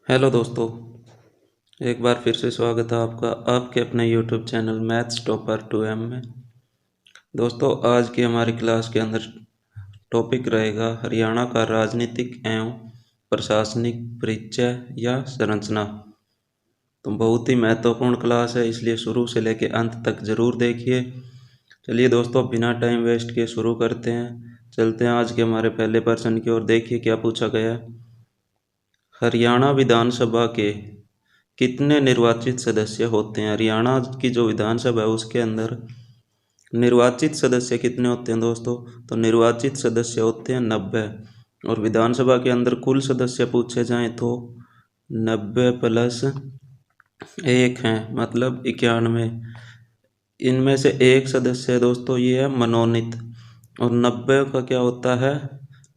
Hello दोस्तों, एक बार फिर से स्वागत है आपका आपके अपने YouTube channel maths topper 2M में। दोस्तों, आज की हमारी क्लास के अंदर टॉपिक रहेगा हरियाणा का राजनीतिक एवं प्रशासनिक परिचय या संरचना। तो बहुत ही महत्वपूर्ण क्लास है, इसलिए शुरू से लेकर अंत तक ज़रूर देखिए। चलिए दोस्तों, बिना टाइम वेस्ट किए शुरू करते हैं। चलते हैं आज के हमारे पहले प्रश्न की ओर। देखिए क्या पूछा गया है। हरियाणा विधानसभा के कितने निर्वाचित सदस्य होते हैं। हरियाणा की जो विधानसभा है उसके अंदर निर्वाचित सदस्य कितने होते हैं दोस्तों। तो निर्वाचित सदस्य होते हैं 90। और विधानसभा के अंदर कुल सदस्य पूछे जाएं तो 90 प्लस 1 हैं, मतलब 91। इनमें से एक सदस्य है दोस्तों, ये है मनोनीत। और 90 का क्या होता है,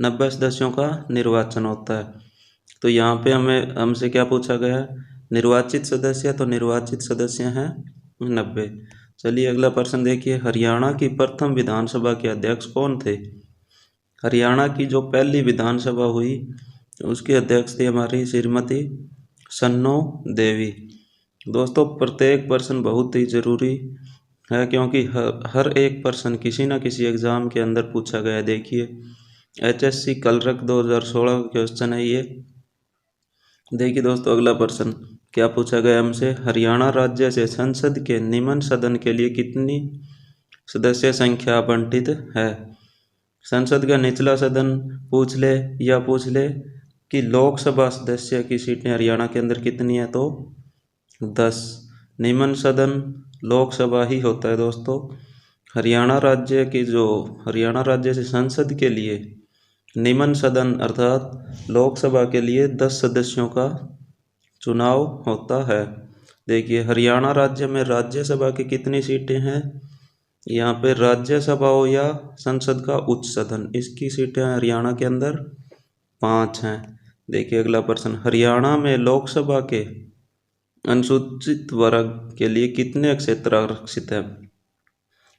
90 सदस्यों का निर्वाचन होता है। तो यहाँ पे हमसे क्या पूछा गया है, निर्वाचित सदस्य। तो निर्वाचित सदस्य हैं 90। चलिए अगला प्रश्न देखिए। हरियाणा की प्रथम विधानसभा के अध्यक्ष कौन थे। हरियाणा की जो पहली विधानसभा हुई उसके अध्यक्ष थे हमारी श्रीमती सन्नो देवी। दोस्तों, प्रत्येक प्रश्न बहुत ही ज़रूरी है, क्योंकि हर एक प्रश्न किसी न किसी एग्ज़ाम के अंदर पूछा गया है। देखिए HSC कलरक 2016 का क्वेश्चन है ये। देखिए दोस्तों, अगला प्रश्न क्या पूछा गया हमसे। हरियाणा राज्य से संसद के निम्न सदन के लिए कितनी सदस्य संख्या आवंटित है। संसद का निचला सदन पूछ ले या पूछ ले कि लोकसभा सदस्य की सीटें हरियाणा के अंदर कितनी है, तो 10। निम्न सदन लोकसभा ही होता है दोस्तों। हरियाणा राज्य से संसद के लिए निम्न सदन अर्थात लोकसभा के लिए 10 सदस्यों का चुनाव होता है। देखिए हरियाणा राज्य में राज्यसभा की कितनी सीटें हैं। यहाँ पे राज्यसभा हो या संसद का उच्च सदन, इसकी सीटें हरियाणा के अंदर 5 हैं। देखिए अगला प्रश्न। हरियाणा में लोकसभा के अनुसूचित वर्ग के लिए कितने क्षेत्र आरक्षित हैं।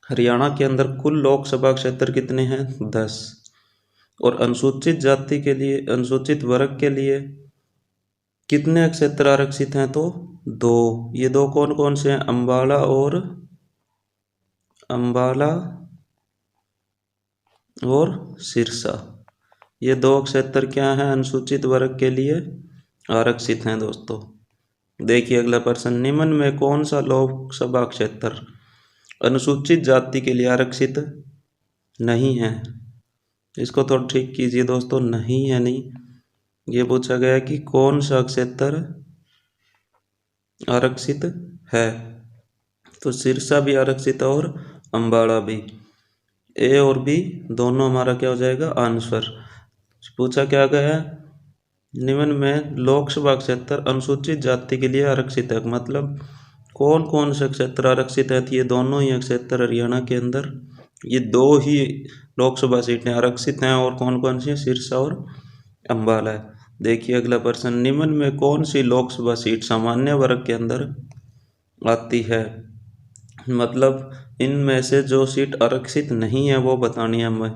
हरियाणा के अंदर कुल लोकसभा क्षेत्र कितने हैं, 10। और अनुसूचित जाति के लिए, अनुसूचित वर्ग के लिए कितने क्षेत्र आरक्षित हैं, तो 2। ये 2 कौन कौन से हैं, अम्बाला और सिरसा। ये 2 क्षेत्र क्या हैं, अनुसूचित वर्ग के लिए आरक्षित हैं दोस्तों। देखिए अगला प्रश्न। निम्न में कौन सा लोकसभा क्षेत्र अनुसूचित जाति के लिए आरक्षित नहीं है। इसको थोड़ा ठीक कीजिए दोस्तों, नहीं है नहीं, ये पूछा गया है कि कौन सा क्षेत्र आरक्षित है। तो सिरसा भी आरक्षित है और अम्बाड़ा भी। ए और बी दोनों हमारा क्या हो जाएगा, आंसर। पूछा क्या गया है, निम्न में लोकसभा क्षेत्र अनुसूचित जाति के लिए आरक्षित है, मतलब कौन कौन से क्षेत्र आरक्षित है। ये दोनों ही क्षेत्र हरियाणा के अंदर ये 2 ही लोकसभा सीटें आरक्षित हैं। और कौन कौन सी, सिरसा और अम्बाला है। देखिए अगला प्रश्न। निम्न में कौन सी लोकसभा सीट सामान्य वर्ग के अंदर आती है, मतलब इनमें से जो सीट आरक्षित नहीं है वो बतानी है हमें।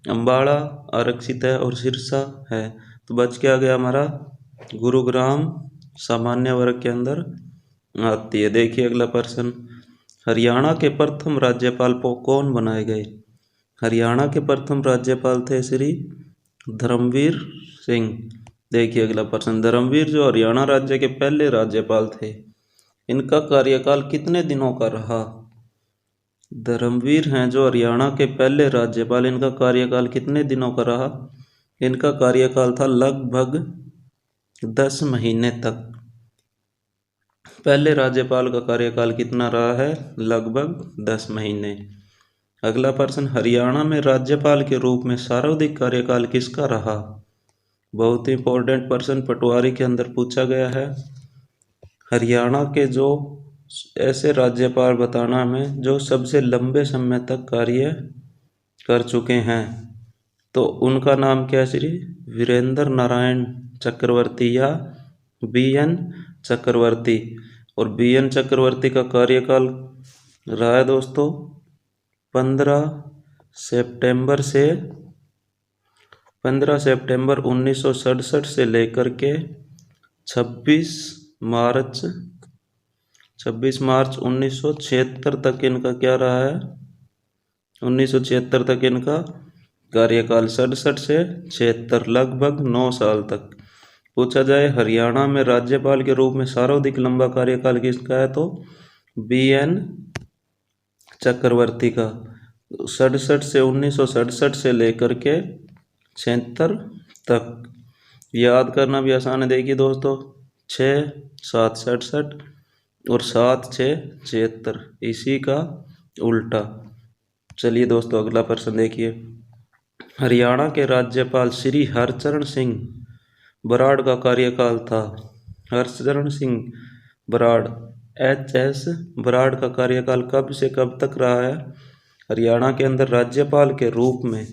अम्बाड़ा आरक्षित है और सिरसा है, तो बच क्या गया हमारा, गुरुग्राम सामान्य वर्ग के अंदर आती है। देखिए अगला प्रश्न। हरियाणा के प्रथम राज्यपाल कौन बनाए गए। हरियाणा के प्रथम राज्यपाल थे श्री धर्मवीर सिंह। देखिए अगला प्रश्न। धर्मवीर जो हरियाणा राज्य के पहले राज्यपाल थे, इनका कार्यकाल कितने दिनों का रहा। धर्मवीर हैं जो हरियाणा के पहले राज्यपाल, इनका कार्यकाल कितने दिनों का रहा। इनका कार्यकाल था लगभग 10 महीने तक। पहले राज्यपाल का कार्यकाल कितना रहा है, लगभग 10 महीने। अगला प्रश्न। हरियाणा में राज्यपाल के रूप में सर्वाधिक कार्यकाल किसका रहा। बहुत ही इंपॉर्टेंट प्रश्न पटवारी के अंदर पूछा गया है। हरियाणा के जो ऐसे राज्यपाल बताना हमें जो सबसे लंबे समय तक कार्य कर चुके हैं, तो उनका नाम क्या है, श्री वीरेंद्र नारायण चक्रवर्ती या BN चक्रवर्ती। और BN चक्रवर्ती का कार्यकाल रहा है दोस्तों 15 सितंबर 1967 से लेकर के 26 मार्च 1976 तक इनका क्या रहा है, 1976 तक इनका कार्यकाल, 67 से 76, लगभग 9 साल तक। पूछा जाए हरियाणा में राज्यपाल के रूप में सर्वाधिक लंबा कार्यकाल किसका है, तो BN चक्रवर्ती का, 67 से 1967 से लेकर के 76 तक। याद करना भी आसान है, देखिए दोस्तों, 6 7 67 और 7 6 76, इसी का उल्टा। चलिए दोस्तों अगला प्रश्न देखिए। हरियाणा के राज्यपाल श्री हरचरण सिंह बराड़ का कार्यकाल था। हरचरण सिंह बराड़, HS बराड़ का कार्यकाल कब से कब तक रहा है? हरियाणा के अंदर राज्यपाल के रूप में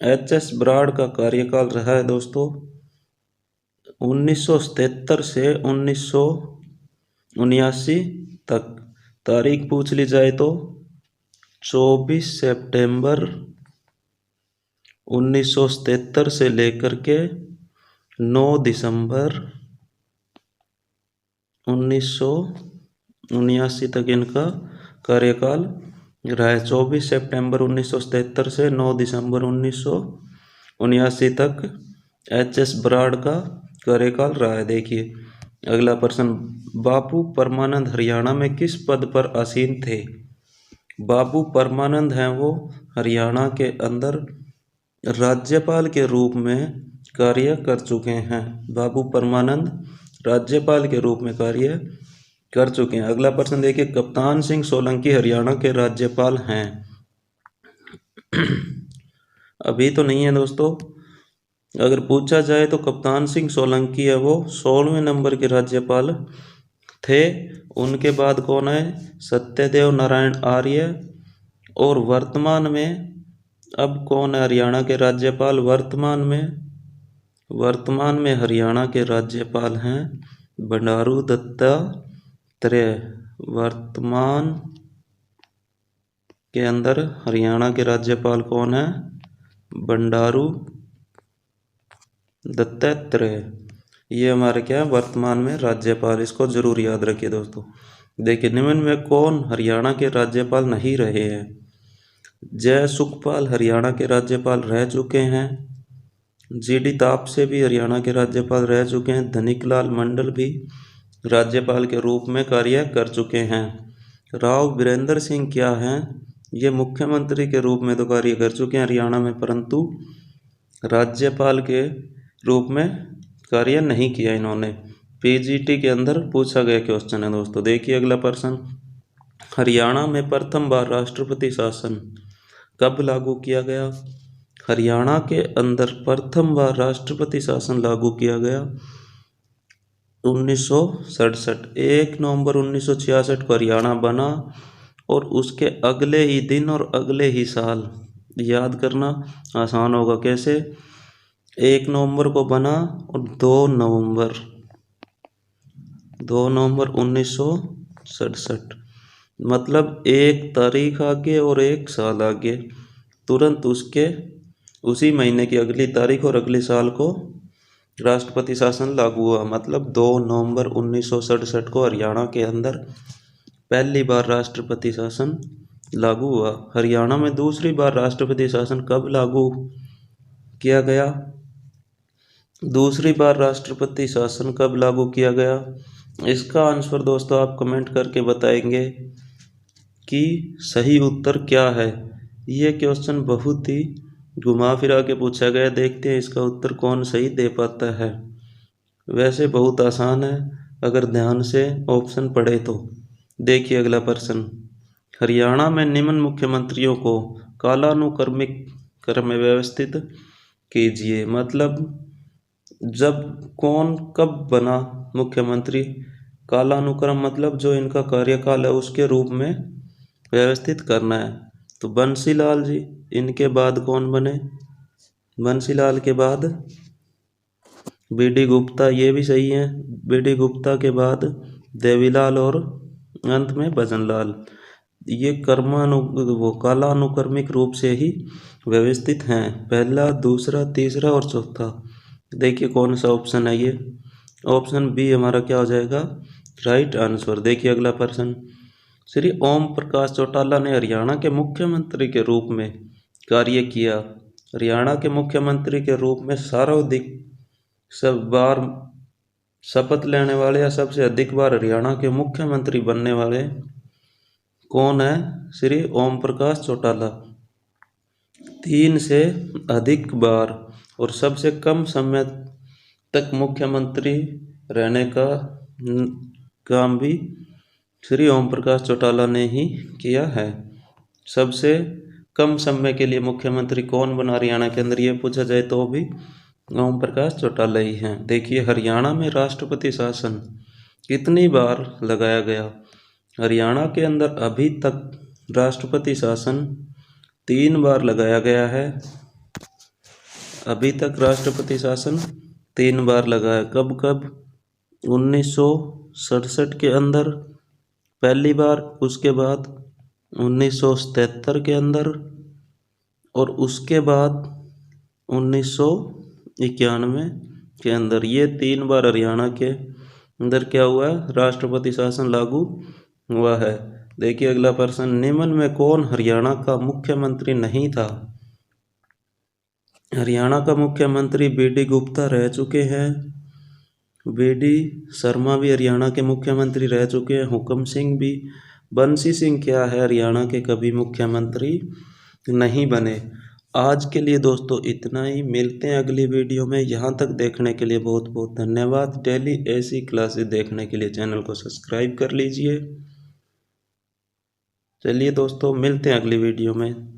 HS बराड़ का कार्यकाल रहा है दोस्तों 1977 से 1979 तक। तारीख पूछ ली जाए तो 24 सितंबर 1977 से लेकर के 9 दिसंबर 1979 तक इनका कार्यकाल रहा है। 24 सितंबर 1977 से 9 दिसंबर 1979 तक HS बराड़ का कार्यकाल रहा है। देखिए अगला प्रश्न, बाबू परमानंद हरियाणा में किस पद पर आसीन थे? बाबू परमानंद हैं वो हरियाणा के अंदर राज्यपाल के रूप में कार्य कर चुके हैं। बाबू परमानंद राज्यपाल के रूप में कार्य कर चुके हैं। अगला प्रश्न देखिए, कप्तान सिंह सोलंकी हरियाणा के राज्यपाल हैं? अभी तो नहीं है दोस्तों। अगर पूछा जाए तो कप्तान सिंह सोलंकी है वो 16वें नंबर के राज्यपाल थे। उनके बाद कौन है? सत्यदेव नारायण आर्य। और वर्तमान में अब कौन है हरियाणा के राज्यपाल? वर्तमान में हरियाणा के राज्यपाल हैं बंडारू दत्तात्रेय। वर्तमान के अंदर हरियाणा के राज्यपाल कौन है? बंडारू दत्तात्रेय। ये हमारे क्या है वर्तमान में राज्यपाल, इसको जरूर याद रखिए दोस्तों। देखिए निम्न में कौन हरियाणा के राज्यपाल नहीं रहे हैं? जय सुखपाल हरियाणा के राज्यपाल रह चुके हैं। GD तापसे भी हरियाणा के राज्यपाल रह चुके हैं। धनिकलाल मंडल भी राज्यपाल के रूप में कार्य कर चुके हैं। राव वीरेंद्र सिंह क्या हैं? ये मुख्यमंत्री के रूप में तो कार्य कर चुके हैं हरियाणा में, परंतु राज्यपाल के रूप में कार्य नहीं किया इन्होंने। PGT के अंदर पूछा गया क्वेश्चन है दोस्तों। देखिए अगला प्रश्न, हरियाणा में प्रथम बार राष्ट्रपति शासन कब लागू किया गया? हरियाणा के अंदर प्रथम बार राष्ट्रपति शासन लागू किया गया 1967। 1 नवंबर 1966 को हरियाणा बना और उसके अगले ही दिन और अगले ही साल, याद करना आसान होगा कैसे, 1 नवंबर को बना और 2 नवंबर 1967, मतलब एक तारीख आगे और एक साल आगे। तुरंत उसी महीने की अगली तारीख और अगले साल को राष्ट्रपति शासन लागू हुआ, मतलब 2 नवंबर 1967 को हरियाणा के अंदर पहली बार राष्ट्रपति शासन लागू हुआ। हरियाणा में दूसरी बार राष्ट्रपति शासन कब लागू किया गया? दूसरी बार राष्ट्रपति शासन कब लागू किया गया? इसका आंसर दोस्तों आप कमेंट करके बताएंगे कि सही उत्तर क्या है। ये क्वेश्चन बहुत ही घुमा फिरा के पूछा गया, देखते हैं इसका उत्तर कौन सही दे पाता है। वैसे बहुत आसान है अगर ध्यान से ऑप्शन पढ़े तो। देखिए अगला प्रश्न, हरियाणा में निम्न मुख्यमंत्रियों को कालानुक्रमिक क्रम में व्यवस्थित कीजिए। मतलब जब कौन कब बना मुख्यमंत्री, कालानुक्रम मतलब जो इनका कार्यकाल है उसके रूप में व्यवस्थित करना है। तो बंसीलाल जी, इनके बाद कौन बने? बंसीलाल के बाद BD गुप्ता, ये भी सही है। BD गुप्ता के बाद देवीलाल और अंत में भजनलाल। ये कालानुक्रमिक रूप से ही व्यवस्थित हैं, पहला, दूसरा, तीसरा और चौथा। देखिए कौन सा ऑप्शन है ये? ऑप्शन बी हमारा क्या हो जाएगा, राइट आंसर। देखिए अगला प्रश्न, श्री ओम प्रकाश चौटाला ने हरियाणा के मुख्यमंत्री के रूप में कार्य किया। हरियाणा के मुख्यमंत्री के रूप में सर्वाधिक सब बार शपथ लेने वाले या सबसे अधिक बार हरियाणा के मुख्यमंत्री बनने वाले कौन है, श्री ओम प्रकाश चौटाला। 3 से अधिक बार और सबसे कम समय तक मुख्यमंत्री रहने का काम भी श्री ओम प्रकाश चौटाला ने ही किया है। सबसे कम समय के लिए मुख्यमंत्री कौन बना हरियाणा के अंदर, ये पूछा जाए तो भी ओम प्रकाश चौटाला ही हैं। देखिए हरियाणा में राष्ट्रपति शासन कितनी बार लगाया गया। हरियाणा के अंदर अभी तक राष्ट्रपति शासन 3 बार लगाया गया है। अभी तक राष्ट्रपति शासन 3 बार लगा है। कब कब, 1967 के अंदर पहली बार, उसके बाद 1977 के अंदर और उसके बाद 1991 के अंदर। ये 3 बार हरियाणा के अंदर क्या हुआ है, राष्ट्रपति शासन लागू हुआ है। देखिए अगला प्रश्न, निम्न में कौन हरियाणा का मुख्यमंत्री नहीं था। हरियाणा का मुख्यमंत्री बीडी गुप्ता रह चुके हैं, बीडी शर्मा भी हरियाणा के मुख्यमंत्री रह चुके हैं, हुकम सिंह भी। बंसी सिंह क्या है, हरियाणा के कभी मुख्यमंत्री नहीं बने। आज के लिए दोस्तों इतना ही, मिलते हैं अगली वीडियो में। यहाँ तक देखने के लिए बहुत बहुत धन्यवाद। डेली ऐसी क्लासेस देखने के लिए चैनल को सब्सक्राइब कर लीजिए। चलिए दोस्तों मिलते हैं अगली वीडियो में।